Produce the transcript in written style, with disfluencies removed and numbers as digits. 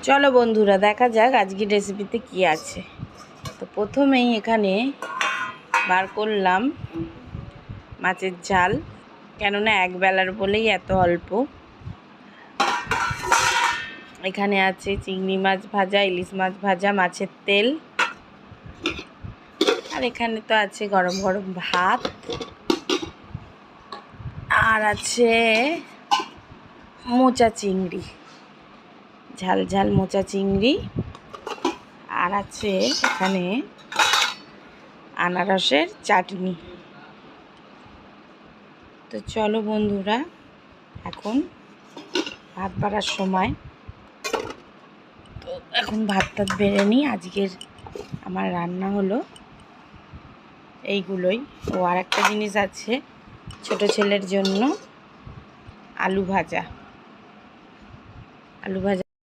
চলো বন্ধুরা দেখা যাক আজকের রেসিপিতে কি আছে। তো প্রথমেই এখানে বার করলাম মাছের ঝাল, কেননা একবেলার বলেই এত অল্প। এখানে আছে চিংড়ি মাছ ভাজা, ইলিশ মাছ ভাজা, মাছের তেল, আর এখানে তো আছে গরম গরম ভাত, আর আছে মোচা চিংড়ি, ঝাল ঝাল মোচা চিংড়ি, আর আছে এখানে আনারসের চাটনি। তো চলো বন্ধুরা, এখন ভাত বাড়ার সময়। তো এখন ভাতটা বেড়ে নিই। আজকের আমার রান্না হলো এইগুলোই। ও আর একটা জিনিস আছে, ছোট ছেলের জন্য আলু ভাজা।